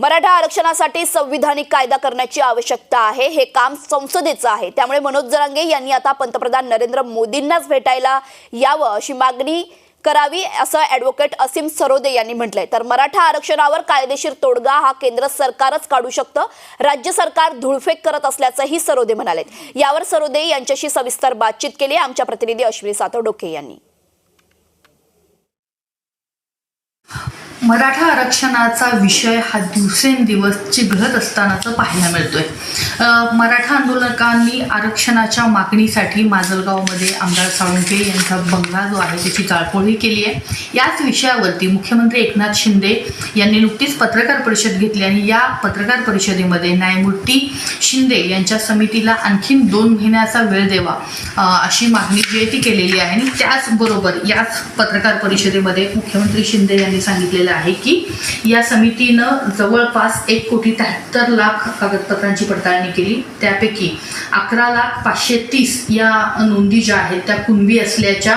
मराठा आरक्षणासाठी संविधानिक कायदा करण्याची आवश्यकता आहे। हे काम संसदेचं आहे। त्यामुळे मनोज जरांगे यांनी आता पंतप्रधान नरेंद्र मोदींनाच भेटायला यावं अशी मागणी करावी असं ॲडव्होकेट असीम सरोदे यांनी म्हटलंय। तर मराठा आरक्षणावर कायदेशीर तोडगा हा केंद्र सरकारच काढू शकतं, राज्य सरकार धुळफेक करत असल्याचंही सरोदे म्हणाले। यावर सरोदे यांच्याशी सविस्तर बातचीत केली आमच्या प्रतिनिधी अश्विनी सातोडोके यांनी। मराठा आरक्षणाचा विषय हा दिवसेंदिवस चिघळत असतानाच पाहायला मिळतोय। मराठा आंदोलकांनी आरक्षणाच्या मागणीसाठी माजलगावमध्ये आमदार साळुंखे यांचा बंगला जो आहे त्याची जाळपोळही केली आहे। याच विषयावरती मुख्यमंत्री एकनाथ शिंदे यांनी नुकतीच पत्रकार परिषद घेतली आणि या पत्रकार परिषदेमध्ये न्यायमूर्ती शिंदे यांच्या समितीला आणखीन 2 महिन्याचा वेळ द्यावा अशी मागणी जी आहे ती केलेली आहे। आणि त्याचबरोबर याच पत्रकार परिषदेमध्ये मुख्यमंत्री शिंदे यांनी सांगितलेलं आहे की या समितीनं जवळपास 1,73,00,000 कागदपत्रांची पडताळणी केली। त्यापैकी 11,530 या नोंदी ज्या आहेत त्या कुणबी असल्याच्या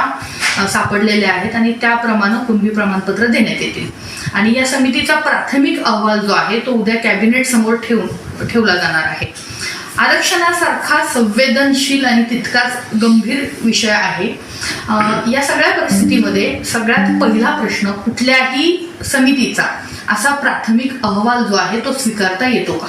सापडलेल्या आहेत आणि त्याप्रमाणे कुणबी प्रमाणपत्र देण्यात येतील। आणि या समितीचा प्राथमिक अहवाल जो आहे तो उद्या कॅबिनेट समोर ठेवला जाणार आहे। आरक्षणासारखा संवेदनशील आणि तितकाच गंभीर विषय आहे। या सगळ्या परिस्थितीमध्ये सगळ्यात पहिला प्रश्न, कुठल्याही समितीचा असा प्राथमिक अहवाल जो आहे तो स्वीकारता येतो का?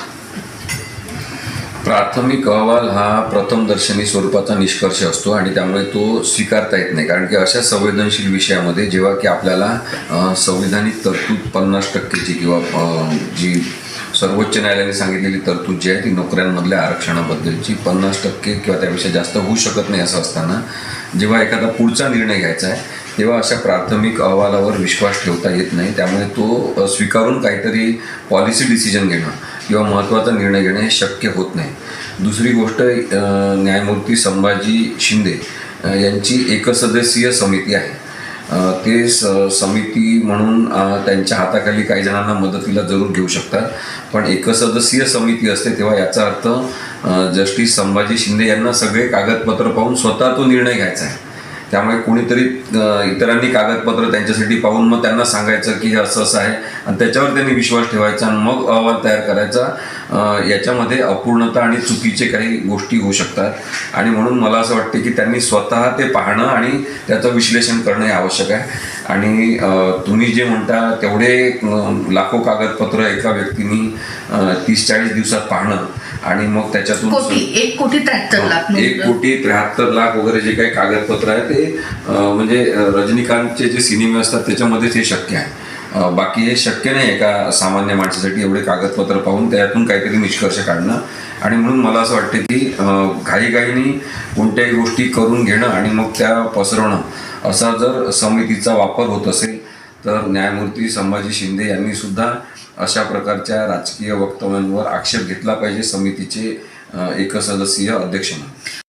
प्राथमिक अहवाल हा प्रथमदर्शनी स्वरूपाचा निष्कर्ष असतो आणि त्यामुळे तो स्वीकारता येत नाही। कारण की अशा संवेदनशील विषयामध्ये जेव्हा की आपल्याला संविधानिक तरतूद 50% किंवा जी सर्वोच्च न्यायालयाने सांगितलेली तरतूद जी आहे ती नोकऱ्यांमधल्या आरक्षणाबद्दलची 50% किंवा त्यापेक्षा जास्त होऊ शकत नाही असं असताना जेव्हा एखादा पुढचा निर्णय घ्यायचा आहे तेव्हा अशा प्राथमिक अहवालावर विश्वास ठेवता येत नाही। त्यामुळे तो स्वीकारून काहीतरी पॉलिसी डिसिजन घेणं किंवा महत्त्वाचा निर्णय घेणं हे शक्य होत नाही। दुसरी गोष्ट, न्यायमूर्ती संभाजी शिंदे यांची एकसदस्यीय समिती आहे। ते समिती म्हणून त्यांच्या हाताखाली काही जणांना मदतीला जरूर घेऊ शकतात, पण एकसदस्यीय समिती असते तेव्हा याचा अर्थ जस्टिस संभाजी शिंदे यांना सगळे कागदपत्र पाहून स्वतः तो निर्णय घ्यायचा आहे। त्यामुळे कोणीतरी इतरांनी कागदपत्र त्यांच्यासाठी पाहून मग त्यांना सांगायचं की हे असं असं आहे आणि त्याच्यावर त्यांनी विश्वास ठेवायचा आणि मग अहवाल तयार करायचा। याच्यामध्ये अपूर्णता आणि चुकीचे काही गोष्टी होऊ शकतात आणि म्हणून मला असं वाटतं की त्यांनी स्वतः ते पाहणं आणि त्याचं विश्लेषण करणं हे आवश्यक आहे। आणि तुम्ही जे म्हणता तेवढे लाखो कागदपत्र एका व्यक्तीने 30-40 दिवसात पाहणं आणि मग त्याच्यातून 1,73,00,000 वगैरे जे काही कागदपत्र आहे ते म्हणजे रजनीकांतचे जे सिनेमे असतात त्याच्यामध्येच हे शक्य आहे। बाकी हे शक्य नाही एका सामान्य माणसासाठी एवढे कागदपत्र पाहून त्यातून काहीतरी निष्कर्ष काढणं। आणि म्हणून मला असं वाटतं की घाईघाईने कोणत्याही गोष्टी करून घेणं आणि मग त्या पसरवणं असा जर समितीचा वापर होत असेल तर न्यायमूर्ती संभाजी शिंदे यांनी सुद्धा अशा प्रकारच्या राजकीय वक्तव्यांवर आक्षेप घेतला पाहिजे समितीचे एकसदस्यीय अध्यक्ष म्हणून।